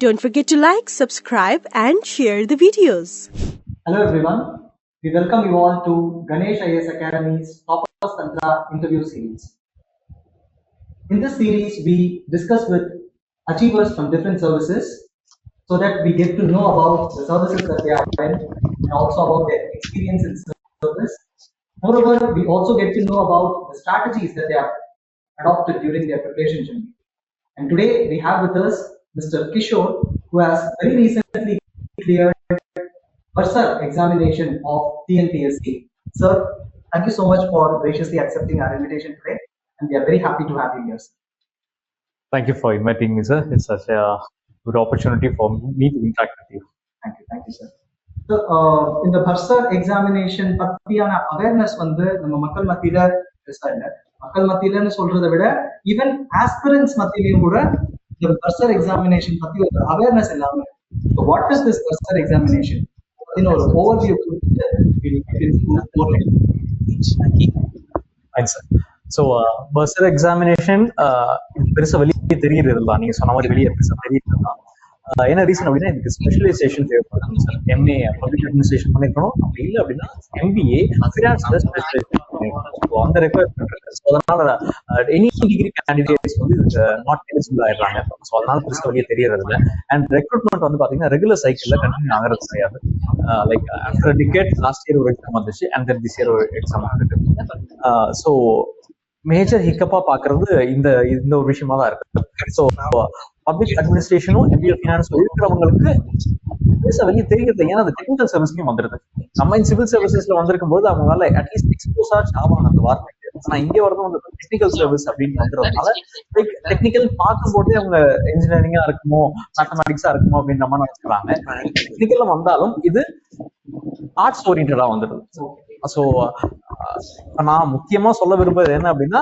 Don't forget to like, subscribe and share the videos. Hello everyone, we welcome you all to Ganesh IAS Academy's Toppers Tantra interview series. In this series, we discuss with achievers from different services so that we get to know about the services that they are in and also about their experience in service. Moreover, we also get to know about the strategies that they have adopted during their preparation journey. And today we have with us Mr. Kishore, who has very recently cleared Bursar examination of TNPSC. Sir, thank you so much for graciously accepting our invitation today, and we are very happy to have you here. Sir. Thank you for inviting me, sir. It's such a good opportunity for me to interact with you. Thank you, sir. So, in the Bursar examination, பத்தியான awareness வந்து நம்ம மக்கள் மத்தியில பெருசா இல்லை. மக்கள் மத்தியிலன்னு சொல்றதை விட even aspirants மத்தியிலையும் கூட இந்த Bursar examination பத்தி ஒரு awareness இல்லாம. So, what is this Bursar examination? In an overview, so Bursar examination பெருசா வெளியே தெரியுறதுதான் நீங்க சொன்ன மாதிரி வெளியே பெருசா தெரியுறதுதான் என்ன ரீசன் அப்படின்னா இதுக்கு ஸ்பெஷலைசேஷன் தேவைப்படுது சார். எம்ஏ பப்ளிக் அட்மினிஸ்ட்ரேஷன் பண்ணிருக்கணும், அப்படி இல்லை அப்படின்னா எம்பிஏ ஃபினான்ஸ்ல ஸ்பெஷலைசேஷன் பண்ணிருக்கணும். அந்த ரெக்வயர்மெண்ட் இருக்கு. ஸோ அதனால எனி டிகிரி கேண்டிடேட்ஸ் வந்து இதுக்கு நாட் எலிஜிபிள் ஆயிடுறாங்க. ஸோ அதனால பெருசா வெளியே தெரியறது இல்லை. அண்ட் ரெக்ரூட்மெண்ட் வந்து பாத்தீங்கன்னா ரெகுலர் சைக்கிள்ல கண்டினியூ ஆகிறது கிடையாது. Like after decade last year ஒரு எக்ஸாம் வந்துச்சு அண்ட் தென் திஸ் இயர் ஒரு எக்ஸாம் வந்துருக்கு. ஸோ மேஜர் ஹிக்கப்பா பாக்குறது இந்த ஒரு விஷயமா தான் இருக்கு. ஸோ பப்ளிக் அட்மினிஸ்ட்ரேஷனும் எம்பிஏ ஃபினான்ஸும் இருக்கிறவங்களுக்கு வெளியே தெரிகிறது. ஏன்னா அது டெக்னிக்கல் சர்வீஸ்லயும் வந்துருது. நம்ம சிவில் சர்வீசஸ்ல வந்திருக்கும் போது அவங்களால அட்லீஸ்ட் எக்ஸ்போஸ் ஆவாங்க அந்த வார்த்தை. ஆனா இங்கே வரதும் வந்து டெக்னிக்கல் சர்வீஸ் அப்படின்னு வந்துறதுனால டெக்னிக்கல் பார்க்கும்போதே அவங்க இன்ஜினியரிங்கா இருக்குமோ மேத்தமெட்டிக்ஸா இருக்குமோ அப்படின்னு நம்ம நினைச்சுக்கிறாங்க. டெக்னிக்கல்ல வந்தாலும் இது ஆர்ட்ஸ் ஓரியன்டா வந்துடுது. ஸோ நான் முக்கியமா சொல்ல விரும்புறது என்ன அப்படின்னா,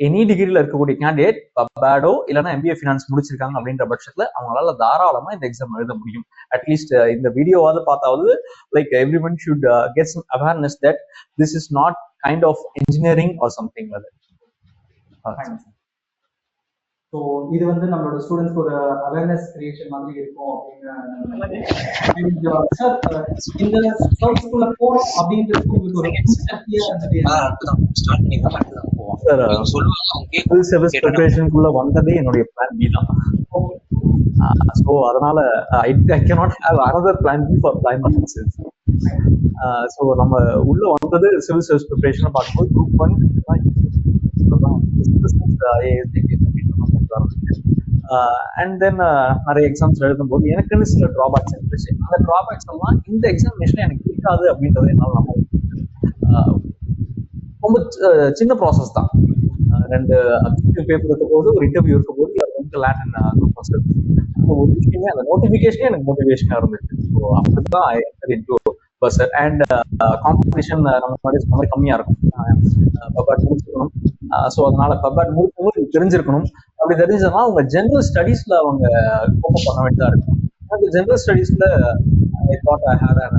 எனி டிகிரில இருக்கக்கூடிய கேண்டிடேட் பப்பாடோ இல்லைன்னா எம்பிஏ ஃபினான்ஸ் முடிச்சிருக்காங்க அப்படின்ற பட்சத்துல அவங்களால தாராளமா இந்த எக்ஸாம் எழுத முடியும். அட்லீஸ்ட் இந்த வீடியோவாவது பார்த்தாவது like everyone should get some awareness that this is not kind of engineering or something like that. So இது வந்து நம்மளோட ஸ்டூடெண்ட்ஸ்க்கு ஒரு அவேர்னஸ் கிரியேஷன் மாதிரி இருக்கும் அப்படின்னு சார். இந்த சர்வீஸ்க்குள்ள போறோம் அப்படின்றது உங்களுக்கு ஒரு சர்வீஸ் ப்ரிப்பரேஷனுக்குள்ள வந்ததே என்னுடைய பிளான் பி தான். ஸோ அதனால I cannot have another plan B for plan B. So நம்ம உள்ள வந்தது சிவில் சர்வீஸ் ப்ரிப்பரேஷன் பார்க்கும்போது குரூப் 1 அண்ட் தென் நிறைய எக்ஸாம்ஸ் எழுதும்போது எனக்குன்னு சில டிராபேக்ஸ் இருந்துச்சு. அந்த டிராபேக்ஸ் எல்லாம் இந்த எக்ஸாமினேஷன் எனக்கு பிடிக்காது அப்படின்றது என்னால் நம்ம ரொம்ப சின்ன ப்ராசஸ் தான். 2 அப்ஜெக்டிவ் பேப்பர் இருக்க போது ஒரு இன்டர்வியூ இருக்க போது ஒரு விஷயமே அந்த நோட்டிபிகேஷனே எனக்கு மோட்டிவேஷனா இருந்துச்சு. ஸோ அப்படிதான் பர்சர் அண்ட் காம்படிஷன் நம்ம முன்னாடி கம்மியா இருக்கும். பப்பாட் முடிச்சிருக்கணும். ஸோ அதனால பப்பாட் முடிக்கும் தெரிஞ்சிருக்கணும். அப்படி தெரிஞ்சதுன்னா அவங்க ஜெனரல் ஸ்டடீஸ்ல அவங்க கோப்பம் பண்ண வேண்டியதா இருக்கும். அந்த ஜெனரல் ஸ்டடீஸ்ல I thought I had an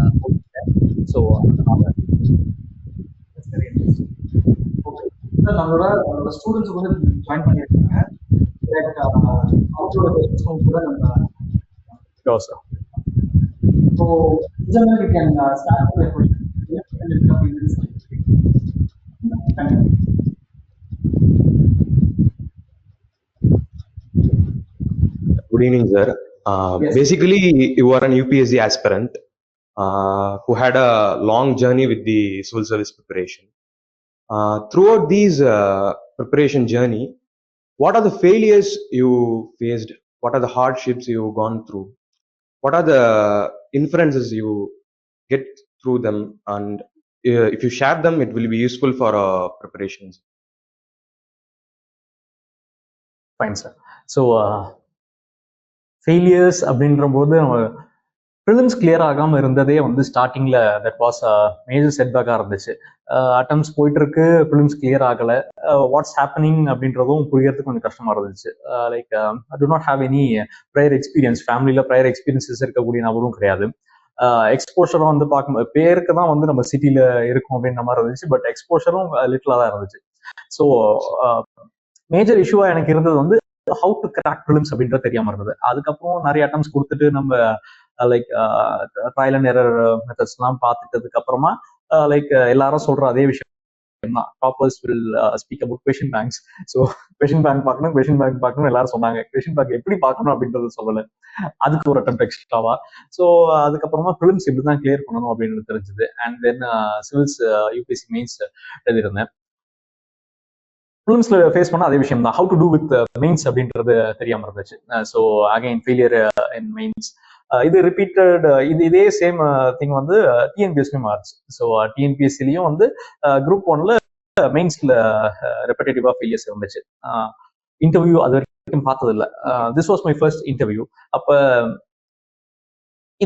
so அதனால நம்மளோட ஸ்டூடெண்ட்ஸ் வந்து ஜாயின் பண்ணியிருக்காங்க. அவங்களோட கூட நம்ம So, we can start with the question. Good evening, sir. Yes. Basically, you are an UPSC aspirant who had a long journey with the civil service preparation. Throughout these preparation journey, what are the failures you faced? What are the hardships you've gone through? What are the inferences you get through them, and if you share them, it will be useful for preparations. Fine, sir. So failures அப்படின்ற போது நம்ம prelims clear ஆகாமல் இருந்ததே வந்து ஸ்டார்டிங்ல that was major செட்பேக்காக இருந்துச்சு. Atoms போயிட்டு இருக்கு, ப்ரிலிம்ஸ் கிளியர் ஆகலை, வாட்ஸ் ஹேப்பனிங் அப்படின்றதும் புரியறதுக்கு கொஞ்சம் கஷ்டமா இருந்துச்சு. Like I to not have any prior experience, ஃபேமிலியில ப்ரையர் எக்ஸ்பீரியன்ஸஸ் இருக்கக்கூடிய நபரும் கிடையாது. எக்ஸ்போஷரும் வந்து பார்க்கும்போது பேருக்கு தான் வந்து நம்ம சிட்டியில இருக்கும் அப்படின்ற மாதிரி இருந்துச்சு, பட் எக்ஸ்போஷரும் லிட்டிலா தான் இருந்துச்சு. ஸோ மேஜர் இஷ்யூவா எனக்கு இருந்தது வந்து ஹவு டு கிராக் ப்ரிலிம்ஸ் அப்படின்றது தெரியாம இருந்தது. அதுக்கப்புறம் நிறைய அட்டம்ஸ் கொடுத்துட்டு நம்ம like trial and error methods எல்லாம் பார்த்துட்டதுக்கு அப்புறமா லைக் எல்லாரும் சொல்ற அதே விஷயம் தான், toppers will speak about question banks. So question bank பார்க்கணும் எல்லாரும் சொன்னாங்க. கொஷின் பேங்க் எப்படி பார்க்கணும் அப்படின்றது சொல்லலை, அதுக்கு ஒரு அட்டம் எக்ஸ்ட்ராவா. ஸோ அதுக்கப்புறமா ப்ரிலிம்ஸ் இப்படி தான் கிளியர் பண்ணணும் அப்படின்னு தெரிஞ்சது. And then civils UPSC mains எழுதியிருந்தேன். ப்ரிலிம்ஸ்ல ஃபேஸ் பண்ண அதே விஷயம் தான், how to do with mains அப்படின்றது தெரியாம இருந்துச்சு. So again failure in mains. இது ரிப்பீட்டட், இதே சேம் திங் வந்து டிஎன்பிஎஸ்லயும் மாறுச்சு. ஸோ டிஎன்பிஎஸ்சிலையும் வந்து குரூப் 1ல மெயின்ஸ்ல ரெப்படேட்டிவா ஃபெயிலியர்ஸ் இருந்துச்சு. இன்டர்வியூ அது வரைக்கும் பார்த்தது இல்லை. This was my first interview. அப்ப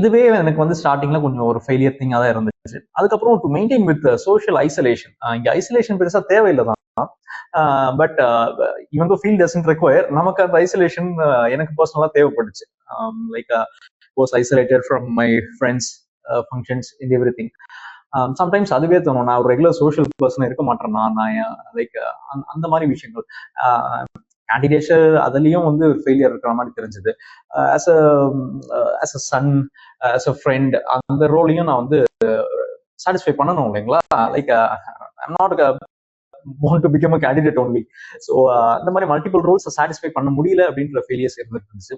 இதுவே எனக்கு வந்து ஸ்டார்டிங்ல கொஞ்சம் ஒரு ஃபெயிலியர் திங்காக தான் இருந்துச்சு. அதுக்கப்புறம் to maintain with social isolation, இங்க ஐசோலேஷன் பெருசா தேவையில்லை தான். பட் இவன் ஃபீல் டசன்ட் ரெக்வயர், நமக்கு அந்த ஐசோலேஷன் எனக்கு பர்சனலா தேவைப்பட்டுச்சு. Like was isolated from my friends, functions and everything. Sometimes அதுவே தோணும், நான் ஒரு ரெகுலர் சோஷியல் பர்சன் இருக்க மாட்டேன். நான் லைக் அந்த மாதிரி விஷயங்கள் கேண்டிடேட்ஸ் அதுலயும் வந்து ஃபெயிலியர் இருக்கிற மாதிரி தெரிஞ்சது. As a Sun, as a friend, அந்த ரோலையும் நான் வந்து சாட்டிஸ்ஃபை பண்ணணும் இல்லைங்களா. Like I'm not want to become a candidate only. So அந்த மாதிரி மல்டிபிள் ரோல்ஸ் சாட்டிஸ்ஃபை பண்ண முடியல அப்படின்ற ஃபெயிலியர்ஸ் இருந்துச்சு.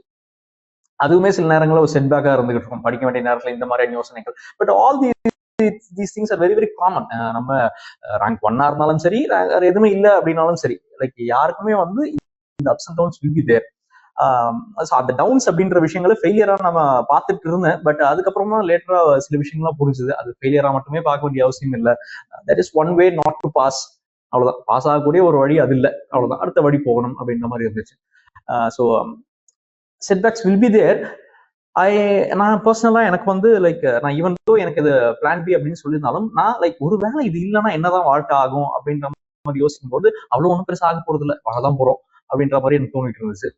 அதுவுமே சில நேரங்களில் ஒரு செட்பேக்கா இருந்துகிட்டு இருக்கும், படிக்க வேண்டிய நேரத்துல இந்த மாதிரி யோசனைகள். But all these things are very very common. நம்ம ரேங்க் 1 இருந்தாலும் சரி, எதுவுமே இல்லை அப்படின்னாலும் சரி, லைக் யாருக்குமே வந்து இந்த ups and downs will be there. அந்த டவுன்ஸ் அப்படின்ற விஷயங்களை ஃபெயிலியரா நம்ம பார்த்துட்டு இருந்தேன். பட் அதுக்கப்புறமா லேட்டரா சில விஷயங்கள்லாம் புரிஞ்சுது, அது ஃபெயிலியரா மட்டுமே பார்க்க வேண்டிய அவசியம் இல்லை. That is one way not to pass. அவ்வளவுதான், பாஸ் ஆகக்கூடிய ஒரு வழி அது இல்லை, அவ்வளவுதான், அடுத்த வழி போகணும் அப்படின்ற மாதிரி இருந்துச்சு. So setbacks will be there. நான் பர்சனலா எனக்கு வந்து லைக் நான் ஈவன் தோ எனக்கு இது பிளான் பி அப்படின்னு சொல்லியிருந்தாலும், நான் லைக் ஒரு வேளை இது இல்லைன்னா என்னதான் வாழ்க்கை ஆகும் அப்படின்ற மாதிரி யோசிக்கும் போது அவ்வளவு ஒன்றும் பெருசாக ஆக போறது இல்லை, வாழதான் போறோம் அப்படின்ற மாதிரி எனக்கு தோணிட்டு இருந்துச்சு.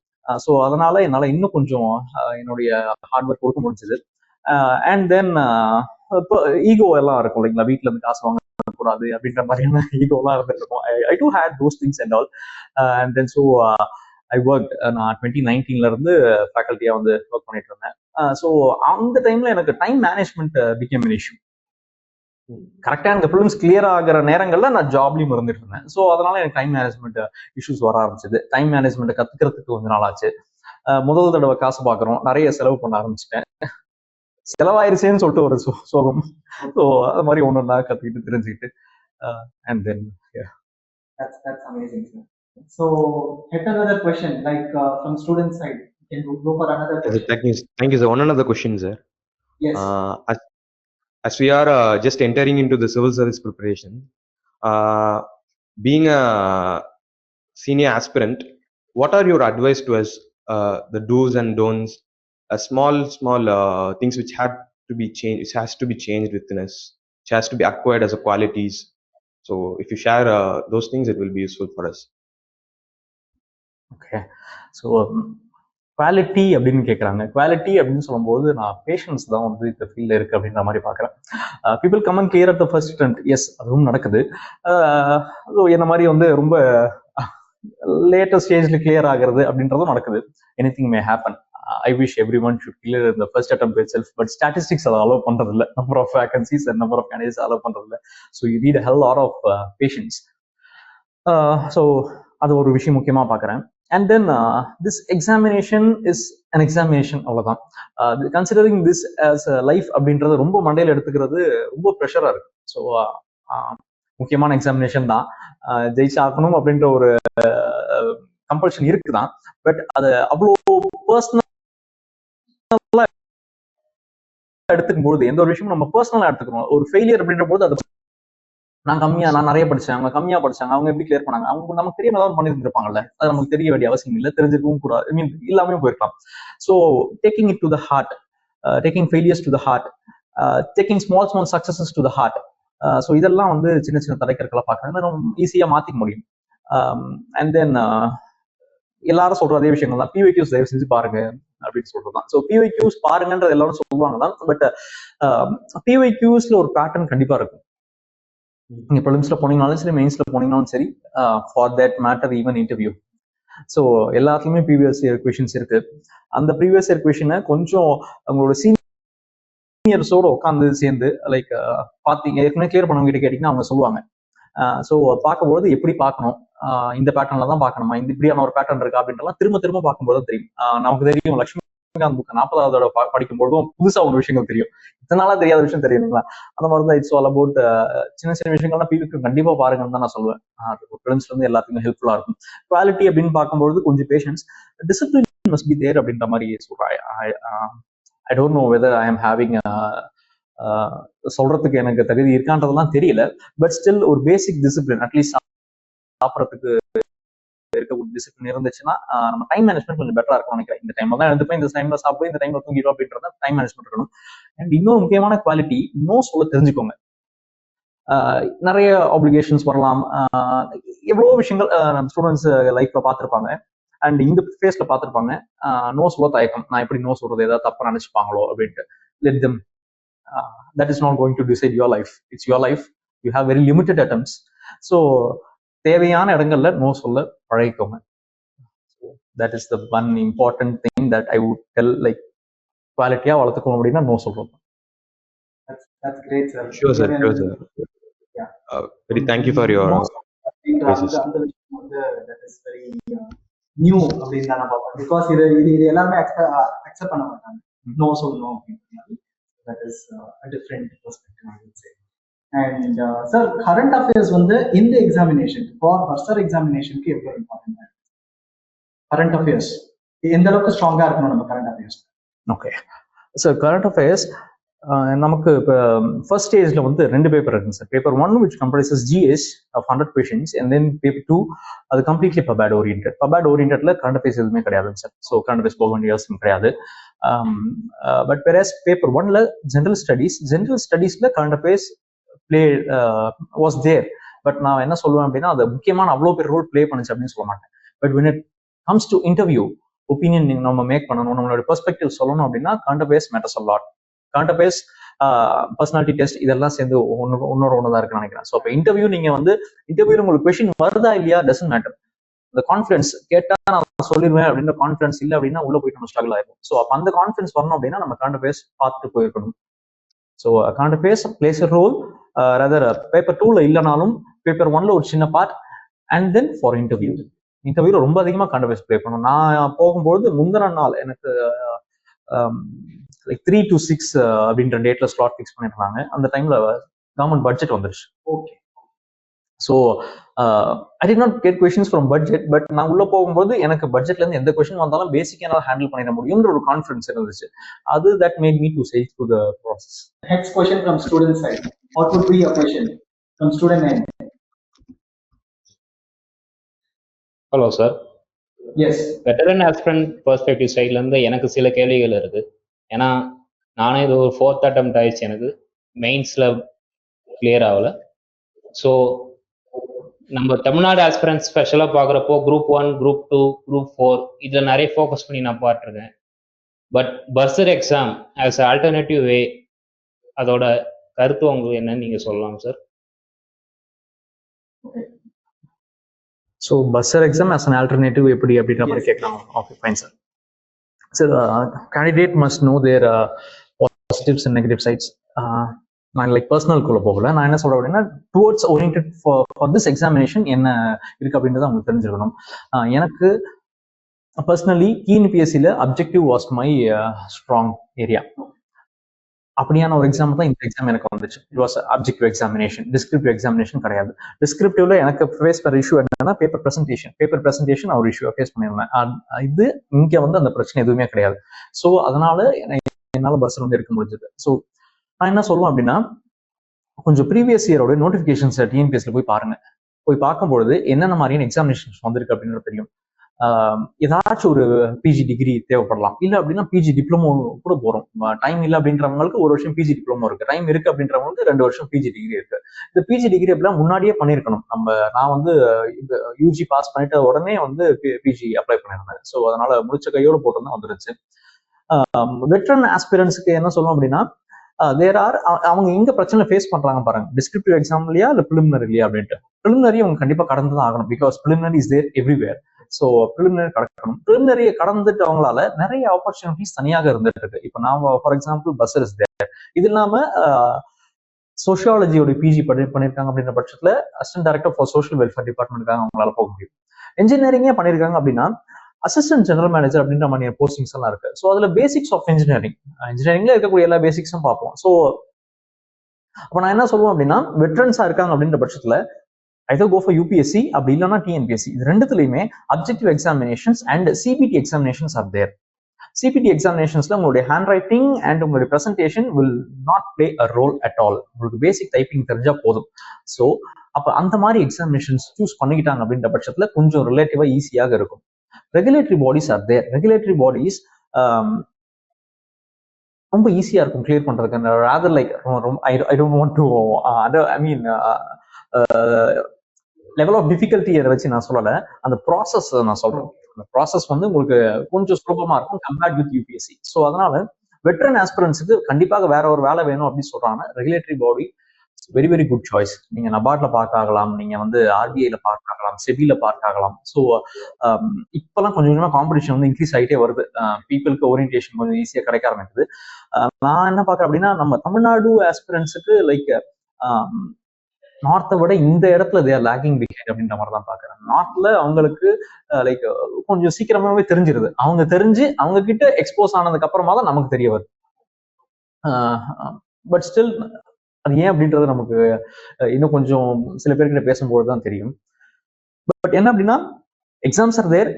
ஸோ அதனால என்னால இன்னும் கொஞ்சம் என்னுடைய ஹார்ட் ஒர்க் கொடுக்க முடிஞ்சது. அண்ட் தென் இப்போ ஈகோ எல்லாம் இருக்கும் இல்லைங்களா, வீட்டுல இருந்து காசு வாங்க கூடாது அப்படின்ற மாதிரியான ஈகோலாம் இருந்துருக்கும். I do hate those things and all. And then so I work. நான் 2019ல இருந்து ஃபேக்கல்ட்டியா வந்து ஒர்க் பண்ணிட்டு இருந்தேன். ஸோ அந்த டைம்ல எனக்கு time management became an issue. கரெக்டா எனக்கு ப்ரிலிம்ஸ் கிளியர் ஆகிற நேரங்கள்ல நான் ஜாப்லயும் இருந்துட்டு இருந்தேன். ஸோ அதனால எனக்கு டைம் மேனேஜ்மெண்ட் இஷ்யூஸ் வர ஆரம்பிச்சது. டைம் மேனேஜ்மெண்ட் கத்துக்கிறதுக்கு கொஞ்ச நாள் ஆச்சு. முதல் தடவை காசு பாக்குறோம், நிறைய செலவு பண்ண ஆரம்பிச்சிட்டேன். செலவாயிருச்சேன்னு சொல்லிட்டு ஒரு சோகம். ஸோ அது மாதிரி ஒன்னொன்னா கத்துக்கிட்டு தெரிஞ்சுக்கிட்டு and then that's amazing, sir. So yet another question, like from student side, can you go for another question? Thank you, sir. One another question, sir. Yes. As we are just entering into the civil service preparation, being a senior aspirant, what are your advice to us, the do's and don'ts, small things which had to be changed, which has to be changed within us, which has to be acquired as a qualities? So if you share those things, it will be useful for us. Okay. So quality அப்படின்னு கேட்குறாங்க. Quality அப்படின்னு சொல்லும்போது நான் patience தான் வந்து இந்த ஃபீல்டில் இருக்கு அப்படின்ற மாதிரி பார்க்குறேன். People come and clear at the first attempt. Yes, அதுவும் நடக்குது. ஸோ என்ன மாதிரி வந்து ரொம்ப லேட்டஸ்ட் ஸ்டேஜ்ல கிளியர் ஆகிறது அப்படின்றதும் நடக்குது. Anything may happen. I wish everyone should clear in the first attempt itself, but statistics are allow பண்றதில்ல. Number of vacancies and number of candidates allow பண்றதில்ல. So you need a hell lot of patience. So அது ஒரு விஷயம் முக்கியமா பார்க்குறேன். And then this examination is an examination, அவ்வளவுதான். Considering this as a life அப்படின்றது ரொம்ப மண்டையில எடுத்துக்கிறது ரொம்ப ப்ரெஷரா இருக்கு. ஸோ முக்கியமான எக்ஸாமினேஷன் தான், ஜெயிச்சாக்கணும் அப்படின்ற ஒரு கம்பல்ஷன் இருக்குதான். பட் அது அவ்வளோ பர்சனல் எடுத்துக்கும் போது, எந்த ஒரு விஷயமும் நம்ம பர்சனலா எடுத்துக்கணும். ஒரு ஃபெயிலியர் அப்படின்ற போது அது நான் நிறைய படிச்சேன், அவங்க கம்மியா படிச்சாங்க, அவங்க எப்படி கிளியர் பண்ணாங்க, அவங்க நமக்கு தெரியாம ஏதாவது பண்ணிருந்திருப்பாங்கல்ல, அது நமக்கு தெரிய வேண்டிய அவசியம் இல்லை, தெரிஞ்சிருக்கவும் கூடாது. ஐ மீன் இல்லாமே போயிருக்கலாம். So taking it to the heart, taking failures to the heart, taking small successes to the heart. So இதெல்லாம் வந்து சின்ன சின்ன தடைக்கற்களை பார்க்கறது ரொம்ப ஈஸியா மாத்திக்க முடியும். அண்ட் தென் எல்லாரும் சொல்ற அதே விஷயங்கள் தான், பிஒய்க்யூஸ் தயவு செஞ்சு பாருங்க அப்படின்னு சொல்றதுதான். ஸோ பிஒய்க்யூஸ் பாருங்கன்றது எல்லாரும் சொல்லுவாங்க தான். பட் பிஒய்க்யூஸ்ல ஒரு பேட்டர்ன் கண்டிப்பா இருக்கும். நீங்க ப்ரிலிம்ஸ்ல போனீங்கனாலும் சரி, மெயின்ஸ்ல போனீங்கனாலும் சரி, for that matter even interview, so எல்லாத்துலயுமே ப்ரீவியஸ் இயர் கொஷின்ஸ் இருக்கு. அந்த ப்ரீவியஸ் இயர் கொஷினை கொஞ்சம் உங்களோட சீனியர்ஸோட உட்காந்து சேர்ந்து லைக் பார்த்தீங்க ஏற்கனவே கிளியர் பண்ணவங்க கிட்ட கேட்டீங்கன்னா அவங்க சொல்லுவாங்க. ஸோ பார்க்கும்போது எப்படி பார்க்கணும், இந்த பேட்டர்ன்ல தான் பார்க்கணுமா, இந்த இப்படியான ஒரு பேட்டர்ன் இருக்கா அப்படின்றலாம் திரும்ப திரும்ப பார்க்கும்போது தெரியும். நமக்கு தெரியும் லட்சுமிகாந்த் புக் 40வது படிக்கும்போதும் புதுசா ஒரு விஷயங்கள் தெரியும், இதனால தெரியாத விஷயம் தெரியுங்களா. அந்த மாதிரி தான் இட்ஸ் ஆல் அபவுட் சின்ன சின்ன விஷயங்கள்லாம் பிவிக்கு கண்டிப்பா பாருங்கன்னு தான் நான் சொல்லுவேன். ஃப்ரெண்ட்ஸ்ல இருந்து எல்லாத்துக்குமே ஹெல்ப்ஃபுல்லா இருக்கும். குவாலிட்டி அப்படின்னு பார்க்கும்போது கொஞ்சம் patience, discipline must be there அப்படின்ற மாதிரி சொல்றேன். I don't know whether I am having சொல்றதுக்கு எனக்கு தகுதி இருக்கான்றதெல்லாம் தெரியல. பட் ஸ்டில் ஒரு பேசிக் டிசிப்ளின் அட்லீஸ்ட் சாப்பிட்றதுக்கு இருக்க ஒரு டிசிப்ளின் இருந்துச்சுன்னா நம்ம டைம் மேனேஜ்மெண்ட் கொஞ்சம் பெட்டரா இருக்கும் நினைக்கிறேன். இந்த டைம்ல தான் எடுத்துப்பேன், இந்த டைம்ல சாப்பிடுவோம், இந்த டைம்ல தூங்கிடும் அப்படின்றத டைம் மேனேஜ்மெண்ட் இருக்கணும். அண்ட் இன்னொரு முக்கியமான குவாலிட்டி, நோ சொல்ல தெரிஞ்சுக்கோங்க. நிறைய ஆப்ளிகேஷன்ஸ் வரலாம், எவ்வளவோ விஷயங்கள் நம்ம ஸ்டூடெண்ட்ஸ் லைஃப்ல பார்த்துருப்பாங்க அண்ட் இந்த ஃபேஸ்ல பார்த்துருப்பாங்க. நோ சொல்ல தயக்கம், நான் எப்படி நோ சொல்றது, ஏதாவது தப்பா நினைச்சுப்பாங்களோ அப்படின்ட்டு. Let them, that is not going to decide your life. It's your life. You have very limited attempts. So தேவையான இடங்கள்ல நோ சொல்ல பழகிக்கோங்க. That is the one important thing that I would tell, like குவாலிட்டியா வளர்த்துக்கணும் அப்படின்னா no சொல்றோம். That's great, sir. Sure, sir. Sure, sir. Yeah. Very thank you for your அந்த விஷயம் வந்து that is very new அப்படின்னு தான் நான் பார்ப்பேன். பிகாஸ் இது எல்லாருமே அக்செப்ட் பண்ண மாட்டாங்க, நோ சொல்லணும் அப்படின்னு. That is a different perspective, I would say. And sir, current affairs வந்து இந்த examination for bursar examination க்கு எவ்வளவு இம்பார்ட்டன்ட்? current affairs எந்த அளவுக்கு ஸ்ட்ராங்கா இருக்கணும் நம்ம current affairs? Okay sir, current affairs நமக்கு இப்போ ஃபர்ஸ்ட் ஸ்டேஜ்ல வந்து 2 பேப்பர் இருக்குங்க sir. Paper 1 which comprises GS of 100 questions and then paper 2 அது கம்ப்ளீட்லி பபாட் ஓரியன்டட். பபாட் ஓரியன்டட்ல கரண்ட் அஃபேர்ஸ் எதுவுமே கிடையாதுங்க சார். ஸோ கரண்ட் அஃபேர்ஸ் போக வேண்டிய அவசியம் கிடையாது. பட் whereas பேப்பர் 1ல ஜென்ரல் ஸ்டடீஸ்ல current affairs play was there. But நான் என்ன சொல்லுவேன் அப்படின்னா, அது முக்கியமான அவ்வளோ பேர் ரோல் பிளே பண்ணுச்சு அப்படின்னு சொல்ல மாட்டேன். But when it comes to interview, opinion நம்ம மேக் பண்ணணும், நம்மளோட பெர்ஸ்பெக்டிவ் சொல்லணும் அப்படின்னா current affairs matters a lot. Current affairs, personality test இதெல்லாம் சேர்ந்து ஒன்னோட ஒன்னதா இருக்குன்னு நினைக்கிறேன். ஸோ இப்போ இன்டர்வியூல உங்களுக்கு கொஸ்டின் வருதா இல்லையா டசன்ட் மேட்டர். இந்த கான்ஃபிடன்ஸ் கேட்டா நான் சொல்லிடுவேன் அப்படின்ற கான்ஃபிடன்ஸ் இல்லை அப்படின்னா உள்ள போயிட்டு நம்ம ஸ்ட்ரகிள் ஆயிருக்கும். ஸோ அப்போ அந்த கான்ஃபிடன்ஸ் வரணும் அப்படின்னா நம்ம கரண்ட் அஃபேர்ஸ் பார்த்துட்டு போயிருக்கணும். So current affairs plays a role, rather paper 2ல இல்லைனாலும் பேப்பர் 1ல ஒரு சின்ன பார்ட். அண்ட் தென் ஃபார் இன்டர்வியூல ரொம்ப அதிகமாக கரண்ட் அஃபேர்ஸ் பிளே பண்ணணும். நான் போகும்போது முந்தின நாள் எனக்கு லைக் 3 to 6 அப்படின்ற டேட்ல ஸ்லாட் ஃபிக்ஸ் பண்ணிருந்தாங்க. அந்த டைம்ல கவர்மெண்ட் பட்ஜெட் வந்துருச்சு. Okay. So I did not get questions from budget. But நான் உள்ள போகும்போது எனக்கு பட்ஜெட்ல இருந்து எந்த கொஸ்டின் வந்தாலும் பேசிக்கா என்னால் ஹேண்டில் பண்ணிட முடியும்ன்ற ஒரு கான்ஃபிடன்ஸ் இருந்துச்சு. அது that made me to sale through the process. Next question from student side. What would be your question from student end? Hello sir. Yes. Veteran aspirant perspective சைட்ல இருந்து எனக்கு சில கேள்விகள் இருக்கு. ஏன்னா நானே இது ஒரு 4th attempt ஆயிடுச்சு, எனக்கு மெயின்ஸ்ல கிளியர் ஆகல. ஸோ நம்ம தமிழ்நாடு ஆஸ்பிரண்ட் ஸ்பெஷலாக பார்க்குறப்போ குரூப் 1, குரூப் 2, குரூப் 4 இதில் நிறைய ஃபோக்கஸ் பண்ணி நான் பார்த்துருக்கேன். But bursar exam as alternative way, அதோட கருத்து உங்களுக்கு என்னன்னு நீங்கள் சொல்லலாம் sir. So bursar exam as an alternative எப்படி அப்படின்ற மாதிரி கேட்கலாம். Okay fine sir. So the candidate must know their positives and negative sides. நான் லைக் பர்சனல் குள்ள போகல. நான் என்ன சொல்றேன் அப்படின்னா towards oriented for this examination என்ன இருக்கு அப்படின்றத உங்களுக்கு தெரிஞ்சிருக்கணும். எனக்கு பர்சனலி டிஎன்பிஎஸ்சியில் objective was my strong area. அப்படியான ஒரு எக்ஸாம் தான் இந்த எக்ஸாம் எனக்கு வந்துச்சு. It was objective examination, descriptive examination கிடையாது. டிஸ்கிரிப்டிவ்ல எனக்கு ஃபேஸ் பண்ண இஷ்யூ என்னன்னா பேப்பர் ப்ரெசன்டேஷன் ஒரு இஷ்யூ ஃபேஸ் பண்ணியிருந்தேன். இது இங்க வந்து அந்த பிரச்சனை எதுவுமே கிடையாது. ஸோ அதனால என்னால் பர்சர் வந்து எடுக்க முடிஞ்சது. ஸோ நான் என்ன சொல்லுவேன் அப்படின்னா, கொஞ்சம் ப்ரீவியஸ் இயரோட நோட்டிஃபிகேஷன்ஸ் டிஎன்பிஎஸ்ல போய் பாருங்க. போய் பார்க்கும்பொழுது என்னென்ன மாதிரியான எக்ஸாமினேஷன்ஸ் வந்திருக்கு அப்படின்றது தெரியும். ஏதாச்சும் ஒரு பிஜி டிகிரி தேவைப்படலாம், இல்லை அப்படின்னா பிஜி டிப்ளமோ கூட போறோம். டைம் இல்லை அப்படின்றவங்களுக்கு 1 வருஷம் பிஜி டிப்ளமோ இருக்கு. டைம் இருக்கு அப்படின்றவங்களுக்கு 2 வருஷம் பிஜி டிகிரி இருக்கு. இந்த பிஜி டிகிரி அப்படிலாம் முன்னாடியே பண்ணிருக்கணும். நான் வந்து யூஜி பாஸ் பண்ணிட்ட உடனே வந்து பிஜி அப்ளை பண்ணிருந்தேன். ஸோ அதனால முடிச்ச கையோட போட்டு வந்துருச்சு. வெட்டரன் ஆஸ்பிரன்ஸுக்கு என்ன சொல்லுவோம் அப்படின்னா, அவங்க எங்க பிரச்சனை ஃபேஸ் பண்றாங்க பாருங்க. டிஸ்கிரிப்டிவ் எக்ஸாம்லயா இல்ல பிலிமினரியா அப்படின்ட்டு. பிலிமினரி அவங்க கண்டிப்பா கடந்து தான் ஆகணும். Because preliminary is there everywhere. So preliminary கடக்கணும். ப்ரிலிமினரியை கடந்துட்டு அவங்களால நிறைய ஆப்பர்ச்சுனிட்டிஸ் தனியாக இருந்துட்டு இருக்கு. இப்போ நாம for example bursar is there. இது இல்லாம சோஷியாலஜியோட பிஜி பண்ணியிருக்காங்க அப்படின்ற பட்சத்துல assistant director for social welfare டிபார்ட்மெண்ட்டுக்காக அவங்களால போக முடியும். இன்ஜினியரிங்கே பண்ணியிருக்காங்க அப்படின்னா அசிஸ்டன்ட் ஜெனரல் மேனேஜர் அப்படின்ற மாதிரி போஸ்டிங்ஸ் எல்லாம் இருக்கு. ஸோ அதுல பேசிக்ஸ் ஆஃப் இன்ஜினியரிங்ல இருக்கக்கூடிய எல்லா பேசிக்ஸும் பார்ப்போம். ஸோ அப்போ நான் என்ன சொல்லுவேன் அப்படின்னா வெட்ரன்ஸா இருக்காங்க அப்படின்ற பட்சத்துல ஐதர் கோ ஃபார் யூபிஎஸ்சி அப்படி இல்லைன்னா டிஎன்பிஎஸ்சி. இது ரெண்டுத்துலயுமே objective examinations and CBT examinations are there. CBT எக்ஸாமினேஷன்ஸ்ல உங்களுடைய ஹேண்ட் ரைட்டிங் அண்ட் உங்களுடைய presentation will not play a role at all. உங்களுக்கு பேசிக் டைப்பிங் தெரிஞ்சா போதும். ஸோ அப்போ அந்த மாதிரி எக்ஸாமினேஷன்ஸ் சூஸ் பண்ணிக்கிட்டாங்க அப்படின்ற பட்சத்துல கொஞ்சம் ரிலேட்டிவா ஈஸியாக இருக்கும். Regulatory bodies are there. Regulatory bodies ரொம்ப ஈஸியா இருக்கும் கிளியர் பண்றதுக்கு. Rather like I don't want to level of difficulty அதை வச்சு நான் சொல்லலை, அந்த ப்ராசஸ் நான் சொல்றேன். அந்த ப்ராசஸ் வந்து உங்களுக்கு கொஞ்சம் சுலபமா இருக்கும் கம்பேர்ட் வித் யூபிஎஸ்சி. ஸோ அதனால வெட்டரன் ஆஸ்பிரன்ஸுக்கு கண்டிப்பாக வேற ஒரு வேலை வேணும் அப்படின்னு சொல்றாங்க. ரெகுலேட்டரி பாடி வெரி வெரி குட் சாய்ஸ். நீங்க நபார்ட்ல பார்க்கலாம், நீங்க வந்து ஆர்பிஐல பார்க்கலாம், செபில பார்க்கலாம். ஸோ இப்பெல்லாம் கொஞ்சம் கொஞ்சமா காம்படிஷன் வந்து இன்க்ரீஸ் ஆகிட்டே வருது. பீப்புளுக்கு ஓரியன்டேஷன் கொஞ்சம் ஈஸியா கிடைக்க ஆரம்பிக்குது. நான் என்ன பார்க்கறேன் அப்படின்னா நம்ம தமிழ்நாடு ஆஸ்பிரன்ஸுக்கு லைக் நார்த்தை விட இந்த இடத்துல தேர் லேக்கிங் பிஹைண்ட் அப்படின்ற மாதிரி தான் பாக்குறேன். நார்த்ல அவங்களுக்கு லைக் கொஞ்சம் சீக்கிரமாவே தெரிஞ்சிருது. அவங்க தெரிஞ்சு அவங்க கிட்ட எக்ஸ்போஸ் ஆனதுக்கு அப்புறமா தான் நமக்கு தெரிய வருது. பட் ஸ்டில் அது ஏன் அப்படின்றது நமக்கு இன்னும் கொஞ்சம் சில பேர்கிட்ட பேசும்போது தான் தெரியும். பட் என்ன அப்படின்னா exams are there.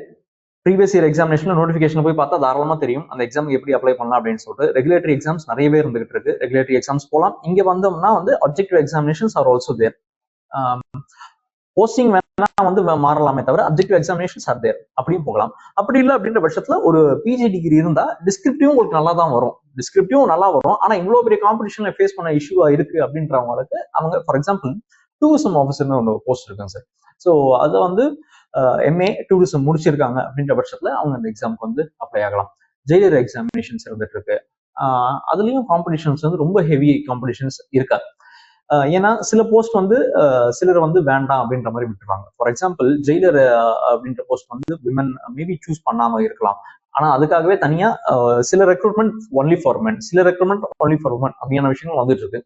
Previous year எக்ஸாமினேஷன்ல நோட்டிஃபிகேஷன் போய் பார்த்தா தாராளமா தெரியும் அந்த எக்ஸாமுக்கு எப்படி அப்ளை பண்ணலாம் அப்படின்னு சொல்லிட்டு. ரெகுலேட்டரி எக்ஸாம்ஸ் நிறையவே இருந்துகிட்டு இருக்கு. ரெகுலேட்டரி எக்ஸாம்ஸ் போகலாம். இங்க வந்தோம்னா வந்து objective examinations are also there. Posting வேணா வந்து மாறலாமே தவிர அப்ஜெக்டிவ் எக்ஸாமினேஷன்ஸ் ஆர் தேர். அப்படியும் போகலாம். அப்படி இல்லை அப்படின்ற பட்சத்துல ஒரு பிஜி டிகிரி இருந்தா டிஸ்கிரிப்டிவும் உங்களுக்கு நல்லா தான் வரும். டிஸ்கிரிப்டிவும் நல்லா வரும். ஆனா இவ்வளவு பெரிய காம்படிஷன்ல ஃபேஸ் பண்ண இஷ்யூவா இருக்கு அப்படின்றவங்களுக்கு அவங்க ஃபார் எக்ஸாம்பிள் டூரிசம் ஆஃபீஸர்னு ஒரு போஸ்ட் இருக்குங்க சார். ஸோ அதை வந்து எம்ஏ டூரிசம் முடிச்சிருக்காங்க அப்படின்ற பட்சத்துல அவங்க அந்த எக்ஸாமுக்கு வந்து அப்ளை ஆகலாம். ஜெயிலர் எக்ஸாமினேஷன்ஸ் இருந்துட்டு இருக்கு. அதுலயும் காம்படிஷன்ஸ் வந்து ரொம்ப ஹெவி காம்படிஷன்ஸ் இருக்காது. ஏன்னா சில போஸ்ட் வந்து சிலர் வந்து வேண்டாம் அப்படின்ற மாதிரி விட்டுருவாங்க. ஃபார் எக்ஸாம்பிள் ஜெயிலர் அப்படின்ற போஸ்ட் வந்து விமன் மேபி சூஸ் பண்ணாம இருக்கலாம். ஆனா அதுக்காகவே தனியா சில ரெக்ரூட்மெண்ட் ஒன்லி ஃபார் மென், சில ரெக்ரூட்மெண்ட் ஒன்லி ஃபார் உமன் அப்படியான விஷயங்கள் வந்துட்டு இருக்கு.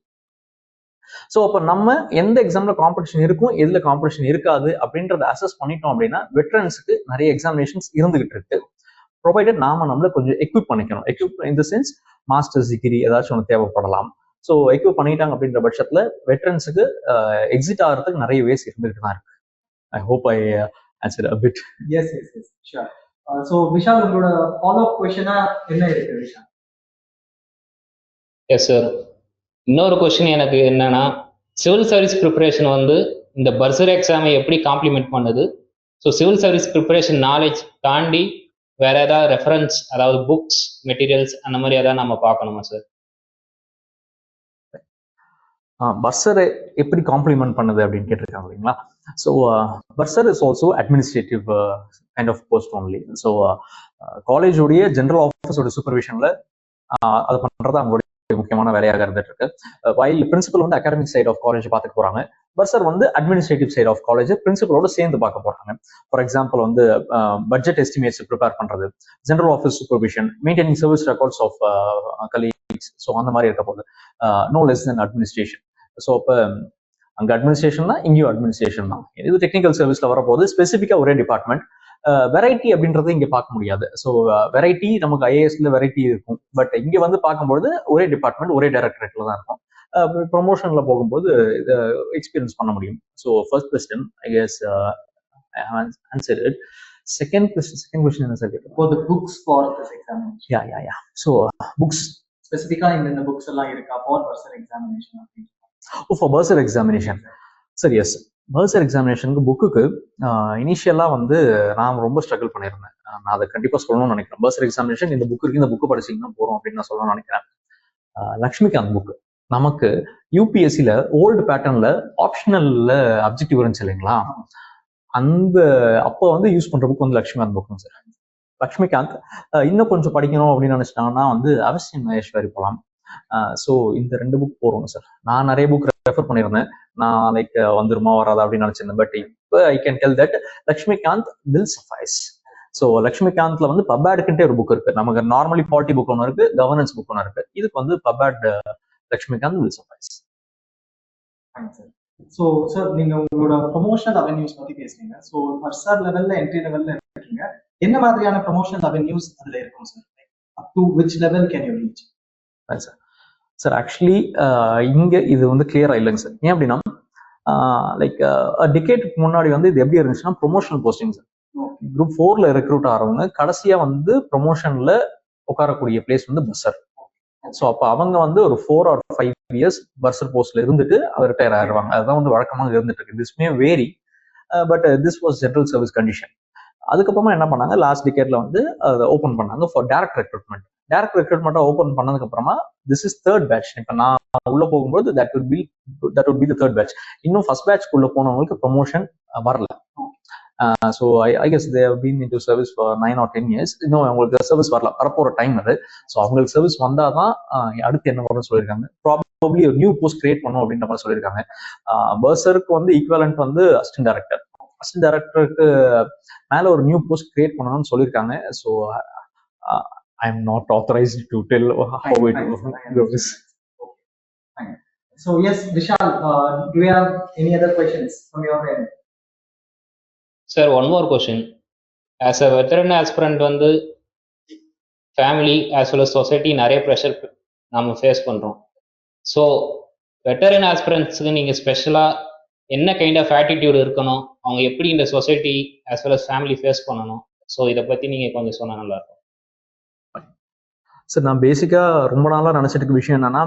ஸோ அப்போ நம்ம எந்த எக்ஸாம்ல காம்படிஷன் இருக்கும், எதுல காம்படிஷன் இருக்காது அப்படின்றத அசஸ் பண்ணிட்டோம் அப்படின்னா வெட்டரன்ஸுக்கு நிறைய எக்ஸாமினேஷன்ஸ் இருந்துகிட்டு இருக்கு. ப்ரொவைடட் நாம நம்மள கொஞ்சம் எக்யூப் பண்ணிக்கணும். Equip in the sense masters degree ஏதாச்சும் ஒன்று தேவைப்படலாம். ஸோ எக்யூப் பண்ணிட்டாங்க அப்படின்ற பட்சத்துல வெட்டரன்ஸுக்கு எக்ஸிட் ஆகிறதுக்கு நிறைய வேஸ் இருந்துகிட்டு தான் இருக்கு. I hope I answer a bit. Yes, sure. So Vishal உங்களோட ஃபாலோ அப் क्वेश्चनா என்ன இருக்கு விஷால்? Yes sir. இன்னொரு கொஸ்டின் எனக்கு என்னன்னா, சிவில் சர்வீஸ் ப்ரிப்பரேஷன் வந்து இந்த பர்சர் எக்ஸாமை எப்படி காம்ப்ளிமெண்ட் பண்ணுது? So civil service preparation knowledge தாண்டி வேற ஏதாவது ரெஃபரன்ஸ், அதாவது புக்ஸ், மெட்டீரியல்ஸ் அந்த மாதிரி ஏதாவது நம்ம பார்க்கணுமா சார்? பர்சரை எப்படி காம்ப்ளிமெண்ட் பண்ணுது அப்படின்னு கேட்டிருக்காங்க இல்லைங்களா? So bursar is also administrative kind of post only. So காலேஜோடைய ஜென்ரல் ஆஃபீஸோட சூப்பர்விஷன்ல அது பண்றது அவங்களுடைய முக்கியமான வேலையாக இருந்துட்டு இருக்கு. வைல் பிரின்சிபல் வந்து அகாடமிக் சைட் ஆஃப் காலேஜ் பார்த்துட்டு போறாங்க, பர்சர் வந்து அட்மினிஸ்ட்ரேட்டிவ் சைட் ஆஃப் காலேஜ் பிரின்சிபலோட சேர்ந்து பார்க்க போறாங்க. ஃபார் எக்ஸாம்பிள் வந்து பட்ஜெட் எஸ்டிமேட்ஸ் ப்ரிப்பேர் பண்றது, general office supervision, maintaining service records of colleagues. So அந்த மாதிரி இருக்க போது no less then administration. So அப்போ அங்கே அட்மினிஸ்ட்ரேஷன் தான், இங்கேயும் அட்மினிஸ்ட்ரேஷன் தான். இது டெக்னிக்கல் சர்வீஸ்ல வரப்போது ஸ்பெசிஃபிக்கா ஒரே டிபார்ட்மெண்ட். வெரைட்டி அப்படின்றது இங்க பார்க்க முடியாது. ஸோ வெரைட்டி நமக்கு ஐஏஎஸ்ல வெரைட்டி இருக்கும். பட் இங்க வந்து பார்க்கும்போது ஒரே டிபார்ட்மெண்ட் ஒரே டைரக்டரேட்ல தான் இருக்கும். ப்ரொமோஷன்ல போகும்போது இதை எக்ஸ்பீரியன்ஸ் பண்ண முடியும். So first question I guess answer it. Second question என்ன சார் கேட்டோம்? For the books for this examination. Yeah. So books ஸ்பெசிஃபிக்கா இந்த புக்ஸ் எல்லாம் இருக்கா for bursar examination? For bursar examination, சரி எஸ். பர்சர் எக்ஸாமினேஷனுக்கு புக்குக்கு இனிஷியலா வந்து நான் ரொம்ப ஸ்ட்ரகிள் பண்ணியிருந்தேன். நான் அதை கண்டிப்பா சொல்லணும்னு நினைக்கிறேன். பர்சர் எக்ஸாமினேஷன் இந்த புக் இருக்கு, இந்த புக்கு படிச்சீங்கன்னா போறோம் அப்படின்னு நான் சொல்லணும்னு நினைக்கிறேன். லக்ஷ்மிகாந்த் புக் நமக்கு யூபிஎஸ்சில ஓல்டு பேட்டர்ன்ல ஆப்ஷனல்ல அப்ஜெக்டிவ் இருந்துச்சு இல்லைங்களா? அந்த அப்போ வந்து யூஸ் பண்ற புக் வந்து லக்ஷ்மிகாந்த் புக் சார். லக்ஷ்மிகாந்த் இன்னும் கொஞ்சம் படிக்கணும் அப்படின்னு நினைச்சிட்டாங்கன்னா வந்து அவசியம் மகேஸ்வரி போகலாம். ஸோ இந்த 2 புக் போறோம் சார். நான் நிறைய புக் ரெஃபர் பண்ணியிருந்தேன். நான் லைக் வந்துருமா வராதா அப்படின்னு நினைச்சிருந்தேன். பட் இப்போ I can tell that Laxmikanth will suffice. So லக்ஷ்மிகாந்த்ல வந்து பப்ஆடுக்குன்ட்டே ஒரு புக் இருக்கு. நமக்கு நார்மலி பாலிட்டி புக் ஒன்று இருக்கு, கவர்னன்ஸ் புக் ஒன்று இருக்கு. இதுக்கு வந்து பப்ஆட் Laxmikanth will suffice. So sir நீங்க உங்களோட ப்ரொமோஷனல் அவென்யூஸ் பத்தி பேசுறீங்க. ஸோ ஃபர்ஸ்ட் லெவல்ல என்ட்ரி லெவல்ல இருக்கீங்க. என்ன மாதிரியான ப்ரொமோஷனல் அவென்யூஸ் அதுல இருக்கும் sir? Up to which level can you reach? Sir sir actually இங்க இது வந்து கிளியரா இல்லைங்க சார். ஏன் அப்படின்னா லைக் டிகேட்டுக்கு முன்னாடி வந்து இது எப்படி இருந்துச்சுன்னா ப்ரொமோஷனல் போஸ்டிங் சார். குரூப் 4ல ரெக்ரூட் ஆகிறவங்க கடைசியா வந்து ப்ரொமோஷன்ல உட்காரக்கூடிய பிளேஸ் வந்து பஸ்ஸர். ஸோ அப்போ அவங்க வந்து ஒரு 4 or 5 years பர்சர் போஸ்ட்ல இருந்துட்டு அவர் ரிட்டையர் ஆயிடுவாங்க. அதுதான் வந்து வழக்கமாக இருந்துட்டு இருக்கு. This may vary, but this was general service condition. அதுக்கப்புறமா என்ன பண்ணாங்க, லாஸ்ட் டிகேட்ல வந்து அதை ஓப்பன் பண்ணாங்க ஃபார் டைரக்ட் ரெக்ரூட்மெண்ட். டைரக்ட் ரெக்ரூட்மெண்ட்டை ஓப்பன் பண்ணதுக்கு அப்புறமா திஸ் இஸ் தேர்ட் பேட்ச். இப்போ நான் உள்ள போகும்போது that would be the third batch. இன்னும் ஃபர்ஸ்ட் பேட்ச்க்கு உள்ள போனவங்களுக்கு ப்ரொமோஷன் வரல. So I guess they have been into service for 9 or 10 years. இன்னும் அவங்களுக்கு சர்வீஸ் வரல, வரப்போற டைம் அது. ஸோ அவங்களுக்கு சர்வீஸ் வந்தாதான் அடுத்து என்ன வரும்னு சொல்லியிருக்காங்க. ப்ராபப்ளி ஒரு நியூ போஸ்ட் கிரியேட் பண்ணும் அப்படின்ற மாதிரி சொல்லியிருக்காங்க. பர்சருக்கு வந்து ஈக்குவலண்ட் வந்து அசிஸ்டன்ட் டைரக்டருக்கு மேல ஒரு நியூ போஸ்ட் கிரியேட் பண்ணணும்னு சொல்லியிருக்காங்க. So I am not authorised to tell how it goes. So yes, Vishal, do you have any other questions from your end? Sir, one more question. As a veteran aspirant வந்து family as well as society நிறைய pressure நம்ம face பண்ணுறோம். So veteran ஆஸ்பிரண்ட்ஸுக்கு நீங்கள் ஸ்பெஷலாக என்ன kind of attitude இருக்கணும், அவங்க எப்படி இந்த society as well as family face பண்ணணும், ஸோ இதை பற்றி நீங்கள் கொஞ்சம் சொன்னால் நல்லாயிருக்கும். சார் நான் பேசிக்கா ரொம்ப நாளா நினைச்சிட்டு இருக்க விஷயம் என்னன்னா,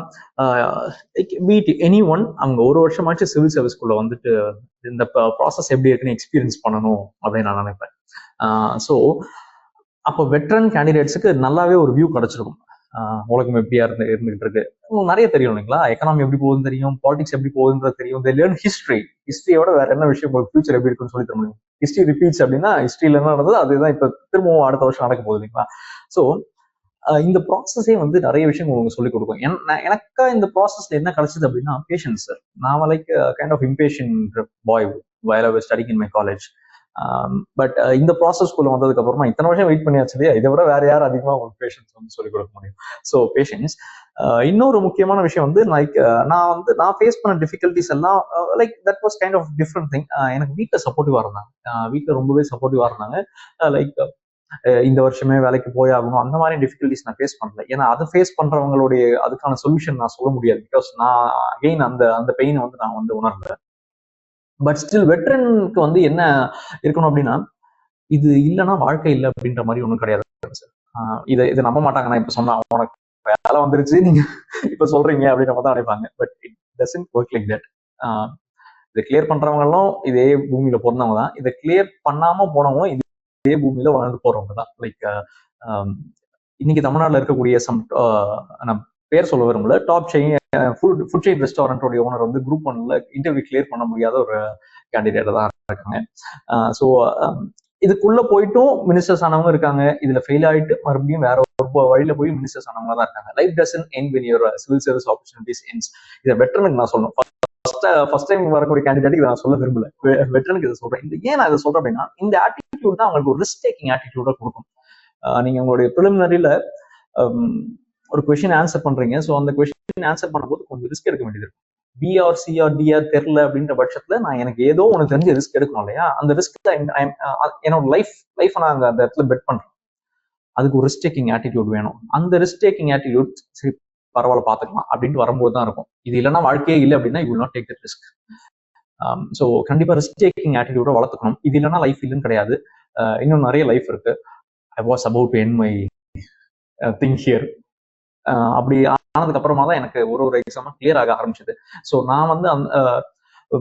மீட் எனி ஒன் அவங்க ஒரு வருஷமாச்சு சிவில் சர்வீஸ்குள்ள வந்துட்டு இந்த ப்ராசஸ் எப்படி இருக்குன்னு எக்ஸ்பீரியன்ஸ் பண்ணணும் அப்படின்னு நான் நினைப்பேன். ஸோ அப்போ வெட்ரன் கேண்டிடேட்ஸுக்கு நல்லாவே ஒரு வியூ கிடைச்சிருக்கும். உலகம் எப்படியா இருந்துகிட்டு இருக்கு, உங்களுக்கு நிறைய தெரியும் இல்லைங்களா. எக்கனாமி எப்படி போகுதுன்னு தெரியும், பாலிடிக்ஸ் எப்படி போகுதுன்றது தெரியும். தே லேர்ன் ஹிஸ்டரியோட வேற என்ன விஷயம் உங்களுக்கு ஃபியூச்சர் எப்படி இருக்குன்னு சொல்லி தர முடியும். ஹிஸ்டரி ரிப்பீட்ஸ் அப்படின்னா ஹிஸ்டரியில என்ன நடந்தது அதுதான் இப்போ திரும்பவும் அடுத்த வருஷம் நடக்க போகுது இல்லைங்களா. ஸோ இந்த ப்ராசஸே வந்து நிறைய விஷயம் உங்களுக்கு சொல்லிக் கொடுக்கும். எனக்கா இந்த ப்ராசஸ்ல என்ன கிடைச்சது அப்படின்னா பேஷன்ஸ் சார். நான் like kind of impatient boy while I was studying in my college. But இந்த ப்ராசஸ்குள்ள வந்ததுக்கு அப்புறமா இத்தனை வருஷம் வெயிட் பண்ணியாச்சு, இதை விட வேற யார் அதிகமா உங்களுக்கு பேஷன்ஸ் வந்து சொல்லிக் கொடுக்க முடியும். So patience. இன்னொரு முக்கியமான விஷயம் வந்து லைக் நான் ஃபேஸ் பண்ண டிஃபிகல்டிஸ் எல்லாம் like that was kind of different thing. எனக்கு வீட்டில் சப்போர்ட்டிவா இருந்தாங்க, வீட்டில் ரொம்பவே சப்போர்ட்டிவா இருந்தாங்க. லைக் இந்த வருஷமே வேலைக்கு போய் ஆகணும் அந்த மாதிரி டிஃபிகல்டிஸ் நான் ஃபேஸ் பண்ணல. ஏன்னா அதை ஃபேஸ் பண்றவங்களுடைய அதுக்கான சொல்யூஷன் நான் சொல்ல முடியாது. பிகாஸ் நான் அகெயின் அந்த பெயினை வந்து நான் வந்து உணர்ந்தேன். பட் ஸ்டில் வெட்ரனுக்கு வந்து என்ன இருக்கணும் அப்படின்னா, இது இல்லைன்னா வாழ்க்கை இல்லை அப்படின்ற மாதிரி ஒன்றும் கிடையாது சார். இதை நம்ப மாட்டாங்க. நான் இப்ப சொன்னா உனக்கு வேலை வந்துருச்சு நீங்க இப்ப சொல்றீங்க அப்படின்ற மாதிரி தான் நினைப்பாங்க. But it doesn't work like that. இதை கிளியர் பண்றவங்களும் இதே பூமியில பிறந்தவங்க தான், இதை கிளியர் பண்ணாம போனவங்க இதே பூமியில வாழ்ந்து போறவங்க தான். லைக் இன்னைக்கு தமிழ்நாட்டில் இருக்கக்கூடிய நான் பேர் சொல்ல விரும்பல, டாப் செயின் ஃபுட் செயின் ரெஸ்டாரண்டோடைய ஓனர் வந்து குரூப் 1ல இன்டர்வியூ கிளியர் பண்ண முடியாத ஒரு கேண்டிடேட் தான் இருக்காங்க. ஸோ இதுக்குள்ள போயிட்டும் மினிஸ்டர்ஸ் ஆனவங்க இருக்காங்க, இதுல ஃபெயில் ஆயிட்டு மறுபடியும் வேற ஒரு வழியில போய் மினிஸ்டர்ஸ் ஆனவங்க தான் இருக்காங்க. Life doesn't end when your civil service opportunities ends. இதை வெட்டரனுக்கு நான் சொல்லணும். ஃபர்ஸ்ட் டைம் வரக்கூடிய கேண்டிடேட் இதை நான் சொல்ல விரும்பல, வெட்டரனுக்கு இதை சொல்றேன். ஏன் நான் இதை சொல்றேன் அப்படின்னா, இந்த ஆட்டிடியூட் தான் அவங்களுக்கு ஒரு ரிஸ்க் டேக்கிங் ஆட்டிடியூட கொடுக்கும். நீங்க உங்களுடைய ப்ரிலிமினரியில ஒரு கொஸ்டின் ஆன்சர் பண்றீங்க. ஸோ அந்த கொஸ்டின் ஆன்சர் பண்ணும்போது கொஞ்சம் ரிஸ்க் எடுக்க வேண்டியது இருக்கும். பிஆர் சிஆர் டிஆர் தெரியல அப்படின்ற பட்சத்துல நான் எனக்கு ஏதோ ஒன்று தெரிஞ்ச ரிஸ்க் எடுக்கணும் இல்லையா. அந்த ரிஸ்க் என்னோட லைஃப் நான் அந்த இடத்துல பெட் பண்றேன். அதுக்கு ஒரு ரிஸ்க் டேக்கிங் ஆட்டிடியூட் வேணும். அந்த ரிஸ்க் டேக்கிங் ஆட்டிடியூட் சரி பரவாயில்ல பாத்துக்கலாம் அப்படின்ட்டு வரும்போது தான் இருக்கும். இது இல்லைன்னா வாழ்க்கையே இல்லை அப்படின்னா you will not take that risk. So கண்டிப்பா ரிஸ்க் டேக்கிங் ஆட்டிடியூட வளர்த்துக்கணும். இது இல்லைன்னா லைஃப் இல்லைன்னு கிடையாது. இன்னும் நிறைய லைஃப் இருக்கு. I was about to end my thing here. அப்படி ஆனதுக்கு அப்புறமா தான் எனக்கு ஒரு எக்ஸாமா கிளியர் ஆக ஆரம்பிச்சது. ஸோ நான் வந்து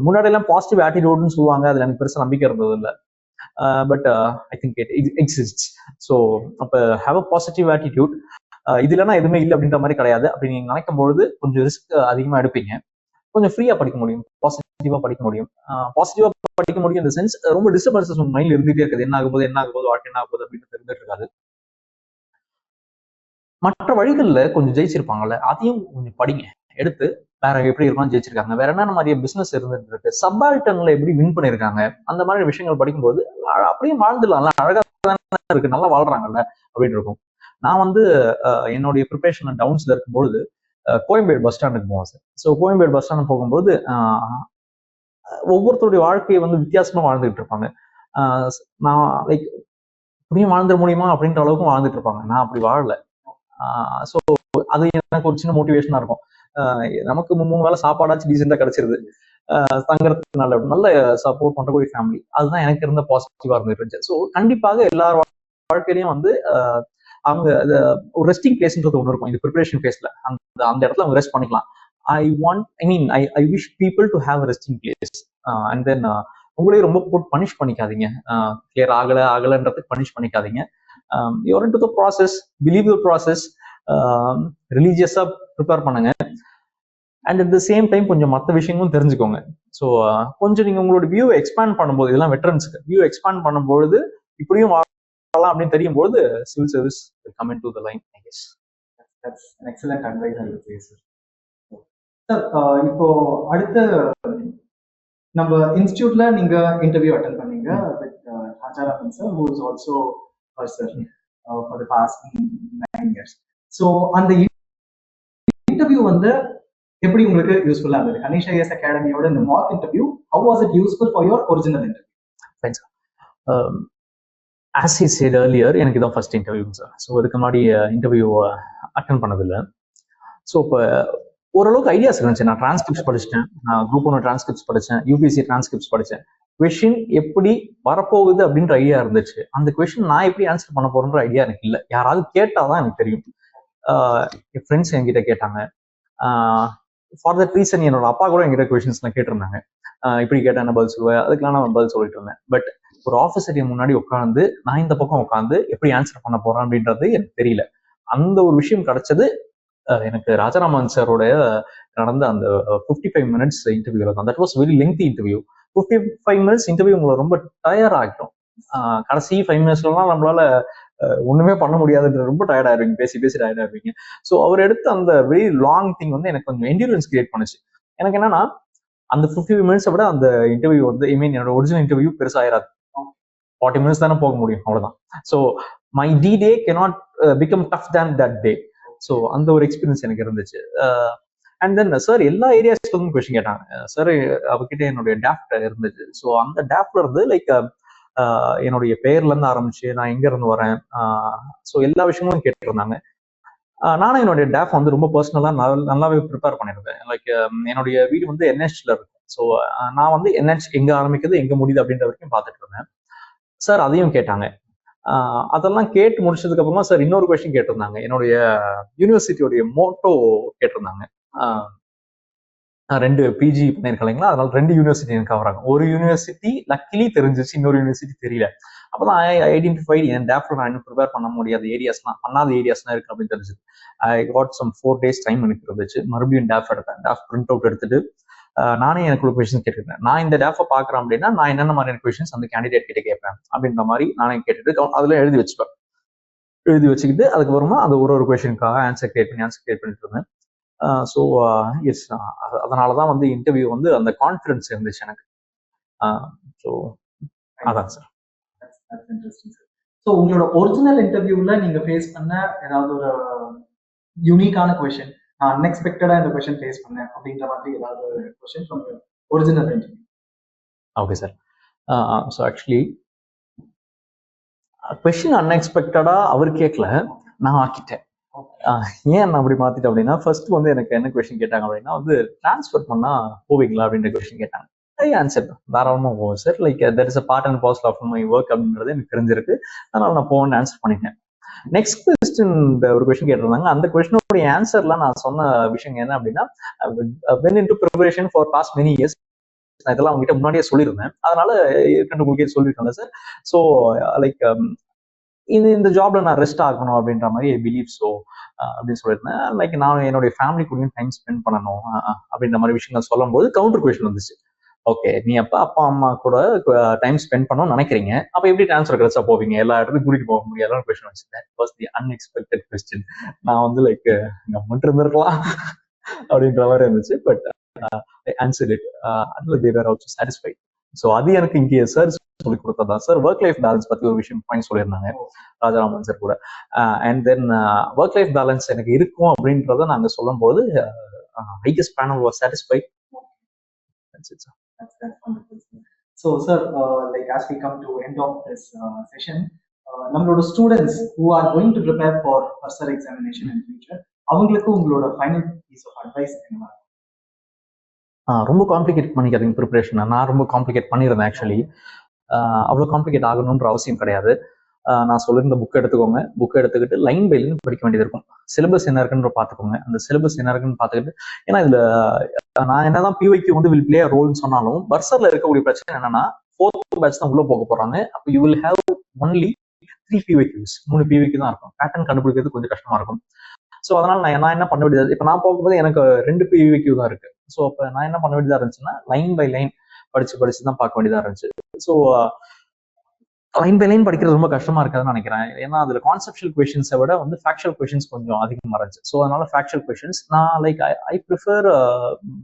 முன்னாடி எல்லாம் பாசிட்டிவ் ஆட்டிடியூட்னு சொல்லுவாங்க, அதுல எனக்கு பெருசா நம்பிக்கை இருந்தது இல்லை. But I think it exists. So அப்போ ஹேவ் அ பாசிட்டிவ் ஆட்டிடியூட். இது இல்லைன்னா எதுவுமே இல்லை அப்படின்ற மாதிரி கிடையாது. அப்படி நீங்க நினைக்கும் பொழுது கொஞ்சம் ரிஸ்க் அதிகமா எடுப்பீங்க, கொஞ்சம் ஃப்ரீயா படிக்க முடியும், பாசிட்டிவா படிக்க முடியும். பாசிட்டிவா படிக்க முடியும் இந்த சென்ஸ் ரொம்ப டிஸ்டர்பன்சஸ் உங்க மைண்ட்ல இருந்துட்டே இருக்குது. என்ன ஆக போகுது வாழ்க்கை என்ன ஆக போகுது அப்படின்னு தெரிஞ்சுட்டு இருக்காது. மற்ற வழிகளில் கொஞ்சம் ஜெயிச்சிருப்பாங்கல்ல, அதையும் கொஞ்சம் படிங்க, எடுத்து வேற எப்படி இருக்கலாம் ஜெயிச்சிருக்காங்க, வேற என்னென்ன மாதிரியே பிசினஸ் இருந்துட்டு இருக்கு, சப்பால்டன்ல எப்படி வின் பண்ணிருக்காங்க, அந்த மாதிரி விஷயங்கள் படிக்கும்போது அப்படியே வாழ்ந்துடலாம்ல, அழகா தானே இருக்கு, நல்லா வாழ்றாங்கல்ல அப்படின்னு இருக்கும். நான் வந்து என்னுடைய ப்ரிப்பரேஷன் டவுன்ஸ்ல இருக்கும்பொழுது கோயம்பேடு பஸ் ஸ்டாண்டுக்கு போவோம் sir. So Koyambedu bus stand போகும்போது ஒவ்வொருத்தருடைய வாழ்க்கையை வந்து வித்தியாசமா வாழ்ந்துகிட்டு இருப்பாங்க. நான் லைக் இப்படியும் வாழ்ந்துட முடியுமா அப்படின்ற அளவுக்கு வாழ்ந்துட்டு இருப்பாங்க. நான் அப்படி வாழல. ஸோ அது எனக்கு ஒரு சின்ன மோட்டிவேஷனா இருக்கும். நமக்கு 3 வேளை சாப்பாடாச்சும் டீசெண்டா கிடைச்சிருது, தங்கறதுக்கு நல்ல நல்ல சப்போர்ட் பண்ற ஒரு ஃபேமிலி, அதுதான் எனக்கு இருந்த பாசிட்டிவா இருந்துச்சு. ஸோ கண்டிப்பாக எல்லார் வாழ்க்கையிலையும் வந்து அவங்க ஒரு ரெஸ்டிங் பிளேஸ்ன்றது ஒன்று இருக்கும். இந்த ப்ரிப்பரேஷன் ஃபேஸ்ல அந்த இடத்துல அவங்க ரெஸ்ட் பண்ணிக்கலாம். I wish people to have resting place. And then உங்களே ரொம்ப போட்டு பனிஷ் பண்ணிக்காதீங்க. கிளியர் ஆகலன்றதுக்கு பனிஷ் பண்ணிக்காதீங்க. Your into the process, believe the process, ரிலீஜியஸா ப்ரிப்பேர் பண்ணுங்க. And at the same time கொஞ்சம் மற்ற விஷயங்களும் தெரிஞ்சுக்கோங்க. ஸோ கொஞ்சம் நீங்க உங்களோட வியூ எக்ஸ்பேண்ட் பண்ணும்போது, இதெல்லாம் வெட்டரன்ஸ்க்கு வியூ எக்ஸ்பேண்ட் பண்ணும்போது இப்படியும் வாழலாம் அப்படின்னு தெரியும் போது civil service come in to the line. I guess that's an excellent advice I would say, sir. Sir, இப்போ அடுத்த நம்ம இன்ஸ்டியூட்ல நீங்க இன்டர்வியூ அட்டென்ட் பண்ணீங்க with Rajaraman sir, who is also our sir for the past 9 years. So அந்த interview வந்து எப்படி உங்களுக்கு யூஸ்ஃபுல்லா இருந்தது? கணேஷ் ஐஎஸ் அகாடமியோட இந்த mark interview, how was it useful for your original interview? Fine, sir. As I said earlier, எனக்கு இதான் ஃபர்ஸ்ட் இன்டர்வியூ சார். ஸோ அதுக்கு முன்னாடி இன்டர்வியூ அட்டன் பண்ணதில்லை. ஸோ இப்போ ஓரளவுக்கு ஐடியாஸ் இருந்துச்சு. நான் டிரான்ஸ்கிரிப்ட்ஸ் படிச்சிட்டேன், நான் குரூப் 1 டிரான்ஸ்கிரிப்ட்ஸ் படித்தேன், யூபிஎஸ்சி டிரான்ஸ்கிரிப்ட்ஸ் படித்தேன். கொஷின் எப்படி வரப்போகுது அப்படின்ற ஐடியா இருந்துச்சு. அந்த கொஷின் நான் எப்படி ஆன்சர் பண்ண போறேன்ற ஐடியா எனக்கு இல்லை. யாராவது கேட்டாதான் எனக்கு தெரியும். என் ஃப்ரெண்ட்ஸ் என்கிட்ட கேட்டாங்க. ஃபார் தட் ரீசன் என்னோட அப்பா கூட என்கிட்ட கொஷின்ஸ்லாம் கேட்டிருந்தாங்க. இப்படி கேட்டா என்ன பதில் சொல்லுவேன், அதுக்கெல்லாம் நான் பதில் சொல்லிட்டு இருந்தேன். பட் ஒரு ஆஃபீஸர் முன்னாடி உட்காந்து நான் இந்த பக்கம் உட்காந்து எப்படி ஆன்சர் பண்ண போறேன் அப்படின்றது எனக்கு தெரியல. அந்த ஒரு விஷயம் கிடைச்சது எனக்கு ராஜாராமன் சாரோட நடந்த அந்த 55 minutes இன்டர்வியூல தான். That was very lengthy interview. 55 minutes interview உங்களை ரொம்ப டயர்ட் ஆகிட்டோம். கடைசி 5 minutesலாம் நம்மளால ஒண்ணுமே பண்ண முடியாதுன்ற ரொம்ப டயர்ட் ஆயிருவீங்க, பேசி பேசி டயர்ட் ஆயிருவீங்க. ஸோ அவர் எடுத்த அந்த வெரி லாங் திங் வந்து எனக்கு கொஞ்சம் என்டியூரன்ஸ் கிரியேட் பண்ணுச்சு. எனக்கு என்னன்னா அந்த 55 minutes விட அந்த இன்டர்வியூ வந்து என்னோட ஒரிஜினல் இன்டர்வியூ பெருசாயிராது. 40 minutes தானே போக முடியும், அவ்வளவுதான். So my day cannot become tough than that day. So அந்த ஒரு எக்ஸ்பீரியன்ஸ் எனக்கு இருந்துச்சு. அண்ட் தென் சார் எல்லா ஏரியாஸ்லும் கொஸ்டின் கேட்டாங்க. சார் அவர்கிட்ட என்னுடைய டேஃப்ட் இருந்துச்சு. ஸோ அந்த டேஃப்ட்ல இருந்து லைக் என்னுடைய பெயர்ல இருந்து ஆரம்பிச்சு நான் எங்க இருந்து வரேன், ஸோ எல்லா விஷயங்களும் கேட்டிருந்தாங்க. நானும் என்னுடைய டேஃப் வந்து ரொம்ப பர்சனலா நல்லாவே ப்ரிப்பேர் பண்ணியிருந்தேன். லைக் என்னுடைய வீடு வந்து என்ஹெச்ல இருக்கு. ஸோ நான் வந்து என்ஹெச் எங்க ஆரம்பிக்குது எங்க முடியுது அப்படின்ற வரைக்கும் பார்த்துட்டு இருந்தேன். சார் அதையும் கேட்டாங்க. அதெல்லாம் கேட்டு முடிச்சதுக்கு அப்புறமா சார் இன்னொரு கொஸ்டின் கேட்டிருந்தாங்க. என்னுடைய யூனிவர்சிட்டியோடைய மோட்டோ கேட்டிருந்தாங்க. 2 பிஜி பண்ணியிருக்கேன் இல்லைங்களா, அதனால 2 யூனிவர்சிட்டி எனக்கு கவராங்க. ஒரு யூனிவர்சிட்டி லக்கிலி தெரிஞ்சிச்சு, இன்னொரு யூனிவர்சிட்டி தெரியல. அப்பதான் ஐடென்டிஃபைட் என் டேஃப்ல நான் இன்னும் ப்ரிப்பேர் பண்ண முடியாத ஏரியாஸ்லாம், பண்ணாத ஏரியாஸ்லாம் இருக்கு அப்படின்னு தெரிஞ்சது. I got some 4 days time எனக்கு இருந்துச்சு. மறுபடியும் டேஃப் எடுத்தேன். டேஃப் பிரிண்ட் அவுட் எடுத்துட்டு நானே எனக்கு கொஸ்டின் கேட்டுருக்கேன். நான் இந்த டேஃபை பாக்குறேன் அப்படின்னா நான் என்னென்ன மாதிரியான கொஸ்டின்ஸ் அந்த கேண்டிடேட் கிட்ட கேட்பேன் அப்படின்ற மாதிரி நானே கேட்டுட்டு அதுல எழுதி வச்சுப்பேன். எழுதி வச்சுக்கிட்டு அதுக்கப்புறமா அது ஒரு கொஸ்டினுக்காக ஆன்சர் கிரியேட் பண்ணிட்டு இருந்தேன். ஸோ எஸ், அதனாலதான் வந்து இன்டர்வியூ வந்து அந்த கான்ஃபிடன்ஸ் இருந்துச்சு எனக்கு. ஸோ அதான் சார். ஸோ உங்களோட ஒரிஜினல் இன்டர்வியூல நீங்க ஃபேஸ் பண்ண ஏதாவது ஒரு யூனிக்கான கொஸ்டின், நான் அன்எக்ஸ்பெக்டடா இந்த கொஸ்டின் ஃபேஸ் பண்ணேன் அப்படின்ற மாதிரி ஏதாவது question from your original interview? Okay sir. So actually question அன்எக்ஸ்பெக்டடா அவர் கேட்கல, நான் ஆக்கிட்டேன். ஏன் நான் அப்படி மாத்திட்டேன் அப்படின்னா, ஃபர்ஸ்ட் வந்து எனக்கு என்ன கொஸ்டின் கேட்டாங்க அப்படின்னா வந்து டிரான்ஸ்ஃபர் பண்ணா போவீங்களா அப்படின்ற கொஸ்டின் கேட்டாங்க. ஆன்சர் தாராளமா போவேன் sir. Like that is a part and parcel of my work அப்படின்றது எனக்கு தெரிஞ்சிருக்கு, அதனால நான் போவேன்னு ஆன்சர் பண்ணிட்டேன். நெக்ஸ்ட் கொஸ்டின் ஒரு கொஸ்டின் கேட்டிருந்தாங்க. அந்த கொஸ்டினோட ஆன்சர்ல நான் சொன்ன விஷயம் என்ன அப்படின்னா, when into preparation for past many years, நான் இதெல்லாம் அவங்ககிட்ட முன்னாடியே சொல்லியிருந்தேன், அதனால உங்களுக்கே சொல்லியிருக்கேன்ல சார். ஸோ லைக் இந்த ஜாப்ல நான் ரெஸ்ட் ஆகணும் அப்படின்ற மாதிரி ஐ பிலீவ் ஸோ அப்படின்னு சொல்லியிருந்தேன். லைக் நான் என்னுடைய ஃபேமிலி கூடயும் டைம் ஸ்பெண்ட் பண்ணணும் அப்படின்ற மாதிரி விஷயங்கள் சொல்லும் போது கவுண்டர் கொஸ்டின் வந்துச்சு. ஓகே, நீ அப்பா அம்மா கூட டைம் ஸ்பெண்ட் பண்ணணும்னு நினைக்கிறீங்க, அப்ப எப்படி ட்ரான்ஸ்ஃபர் கிடைச்சா போவீங்க, எல்லா இடத்துக்கும் கூட்டிட்டு போக முடியாது கொஸ்டின் வச்சுட்டேன். Was the unexpected question. நான் வந்து லைக் கமெண்ட் இருந்திருக்கலாம், அப்படின்ற மாதிரி இருந்துச்சு. But answer it. அதில் தே வேர் ஆல்சோ சாட்டிஸ்ஃபைட். ஸோ அது எனக்கு இங்கே சார் சொல்லி கொடுத்ததா சார். ஒர்க் லைஃப் பேலன்ஸ் பத்தி ஒரு விஷயம் பாயிண்ட் சொல்லியிருந்தாங்க ராஜாராமன் சார் கூட. And then work life balance எனக்கு இருக்கும் அப்படின்றத நாங்கள் சொல்லும் போது I guess panel was satisfied. That's wonderful. So, sir, like as we come to end of this session, நம்மளோட students who are going to prepare for further examination in future, அவங்களுக்கு உங்களோட final piece of advice என்னவா? ரொம்ப complicate பண்ணிக்காதீங்க ப்ரிப்பரேஷனை. நான் ரொம்ப complicate பண்ணியிருந்தேன் actually. அவ்வளோ காம்ப்ளிகேட் ஆகணுன்ற அவசியம் கிடையாது. நான் சொல்லியிருந்த புக் எடுத்துக்கோங்க. புக் எடுத்துக்கிட்டு லைன் பை லைன் படிக்க வேண்டியது இருக்கும். சிலபஸ் என்ன இருக்குன்ற பார்த்துக்கோங்க. அந்த சிலபஸ் என்ன இருக்குன்னு பார்த்துக்கிட்டு, ஏன்னா இதுல நான் என்னதான் பிஒய்க்கு வந்து வில் பிளே ரோல்னு சொன்னாலும் பர்சர்ல இருக்கக்கூடிய பிரச்சனை என்னன்னா 4th பேட்ச் தான் உள்ள போக போறாங்க. அப்போ யூ வில் ஹேவ் ஒன்லி 3 பிஒய்க்யூஸ். 3 பிஒய்க்கு தான் இருக்கும். பேட்டர்ன் கண்டுபிடிக்கிறது கொஞ்சம் கஷ்டமா இருக்கும். ஸோ அதனால நான் என்ன பண்ண வேண்டியது, இப்போ நான் போகும்போது எனக்கு 2 பிஒய்க்யூ தான் இருக்கு. ஸோ அப்போ நான் என்ன பண்ண வேண்டியதா இருந்துச்சுன்னா லைன் பை லைன் படிச்சு தான் பார்க்க வேண்டியதா இருந்துச்சு. ஸோ லைன் பை லைன் படிக்கிறது ரொம்ப கஷ்டமா இருக்காதுன்னு நினைக்கிறேன். ஏன்னா அதுல கான்செப்ஷுவல் கொஸ்டின்ஸை விட வந்து ஃபேக்சுவல் கொஸ்டின்ஸ் கொஞ்சம் அதிகமாக இருந்துச்சு. ஸோ அதனால ஃபேக்சுவல் கொஸ்டின்ஸ் நான் like I prefer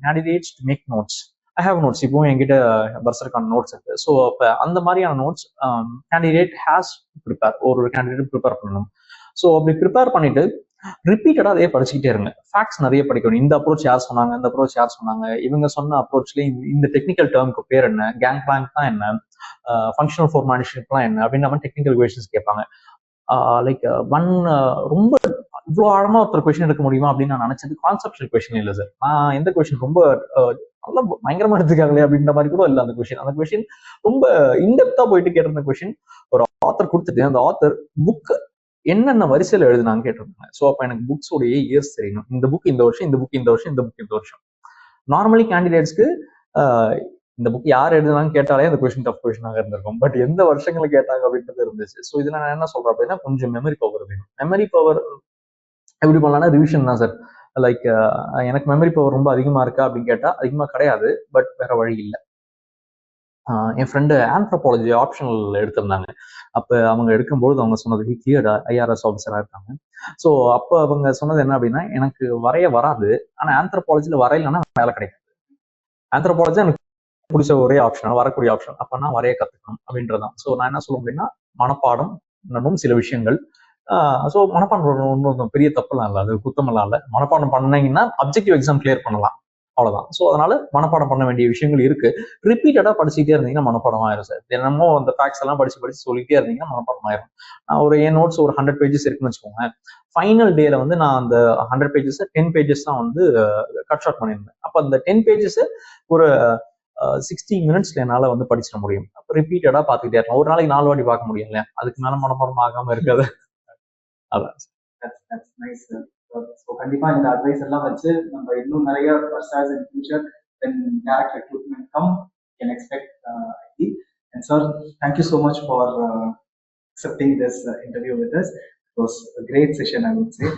candidates to make notes. I have notes. இப்போ என்கிட்ட பர்சருக்கான நோட்ஸ் இருக்கு. ஸோ அப்போ அந்த மாதிரியான நோட்ஸ் கேண்டிடேட் ஹேஸ் ப்ரிப்பேர், ஒரு கேண்டிடேட் ப்ரிப்பேர் பண்ணணும். ஸோ அப்படி ப்ரிப்பேர் பண்ணிட்டு ரிப்பீட்டடா அதே படிச்சுக்கிட்டே இருங்க. ஃபேக்ட்ஸ் நிறைய படிக்கணும். இந்த அப்ரோச் யார் சொன்னாங்க, இந்த அப்ரோச் யார் சொன்னாங்க, இவங்க சொன்ன அப்ரோச்ல இந்த டெக்னிக்கல் டேர்முக்கு பேர் என்ன, கேங் பிளாங்க் தான் என்ன, ஃபங்க்ஷனல் ஃபார்மேஷன்லாம் என்ன அப்படின்ற மாதிரி டெக்னிக்கல் கொஸ்டின்ஸ் கேட்பாங்க. லைக் ரொம்ப இவ்வளோ ஆழமா ஒருத்தர் கொஸ்டின் எடுக்க முடியுமா அப்படின்னு நான் நினைச்சது கான்செப்ஷுவல் கொஸ்டின் இல்லை சார். நான் எந்த கொஸ்டின் ரொம்ப நல்லா பயங்கரமா எடுத்துக்காங்களே அப்படின்ற மாதிரி கூட இல்லை. அந்த கொஸ்டின் ரொம்ப இன்டெப்தா போயிட்டு கேட்டிருந்த கொஸ்டின் ஒரு ஆத்தர் கொடுத்துட்டு அந்த ஆத்தர் புக் என்னென்ன வரிசையில் எழுதுனாங்க கேட்டிருந்தாங்க. ஸோ அப்போ எனக்கு புக்ஸோடைய இயர்ஸ் தெரியணும். இந்த புக் இந்த வருஷம், இந்த புக் இந்த வருஷம், இந்த புக் இந்த வருஷம். நார்மலி கேண்டிடேட்ஸ்க்கு இந்த புக் யார் எழுதுனான்னு கேட்டாலே அந்த கொஸ்டின் டஃப் கொஸ்டினாக இருந்திருக்கும். பட் எந்த வருஷங்களை கேட்டாங்க அப்படின்றது இருந்துச்சு. ஸோ இதில் நான் என்ன சொல்றேன் அப்படின்னா கொஞ்சம் மெமரி பவர் வேணும். மெமரி பவர் எப்படி பண்ணலாம்னா ரிவிஷன் தான் சார். லைக் எனக்கு மெமரி பவர் ரொம்ப அதிகமாக இருக்கா அப்படின்னு கேட்டால் அதிகமாக கிடையாது. பட் வேற வழி இல்லை. என் ஃப்ரெண்டு ஆந்த்ரோபாலஜி ஆப்ஷனல் எடுத்திருந்தாங்க. அப்போ அவங்க எடுக்கும்போது அவங்க சொன்னது கிளியர் ஐஆர்எஸ் ஆஃபீஸராக இருக்காங்க. ஸோ அப்போ அவங்க சொன்னது என்ன அப்படின்னா எனக்கு வரைய வராது, ஆனால் ஆந்த்ரோபாலஜியில் வரையலைன்னா வேலை கிடைக்காது. ஆந்த்ரோபாலஜி எனக்கு பிடிச்ச ஒரே ஆப்ஷன், வரக்கூடிய ஆப்ஷன். அப்போ நான் வரைய கற்றுக்கணும் அப்படின்றதான். ஸோ நான் என்ன சொல்லுவேன் அப்படின்னா மனப்பாடம் இன்னும் சில விஷயங்கள். ஸோ மனப்பாடம் ஒன்றும் பெரிய தப்புலாம் இல்லை, அது குத்தமெல்லாம் இல்லை. மனப்பாடம் பண்ணீங்கன்னா அப்ஜெக்டிவ் எக்ஸாம் கிளியர் பண்ணலாம், அவ்வளவுதான். ஸோ அதனால மனப்பாடம் பண்ண வேண்டிய விஷயங்கள் இருக்கு. ரிப்பீட்டடா படிச்சுட்டே இருந்தீங்கன்னா மனப்பாடம் ஆயிரும் சார். தினமும் அந்த ஃபேக்ட்ஸ் எல்லாம் படிச்சு சொல்லிட்டே இருந்தீங்கன்னா மனப்பாடம் ஆயிரும். நான் என் நோட்ஸ் ஒரு 100 பேஜஸ் இருக்குன்னு வச்சுக்கோங்க. ஃபைனல் டேல வந்து நான் அந்த 100 பேஜஸ் 10 பேஜஸ் தான் வந்து கட் ஷார்ட் பண்ணியிருந்தேன். அப்போ அந்த 10 பேஜஸ் ஒரு 60 மினிட்ஸ்ல என்னால வந்து படிச்சிட முடியும். அப்போ ரிப்பீட்டடா பார்த்துக்கிட்டே இருக்கலாம். ஒரு நாளைக்கு 4 வாட்டி பார்க்க முடியும் இல்லையா? அதுக்கு மேல மனப்பாடம் ஆகாம இருக்காது. அதான். ஸோ கண்டிப்பா இந்த அட்வைஸ் எல்லாம் வச்சு நம்ம இன்னும் நிறைய persons in future when direct recruitment come can expect IT. And sir, thank you so much for accepting this interview with us. It was a great session, I would say.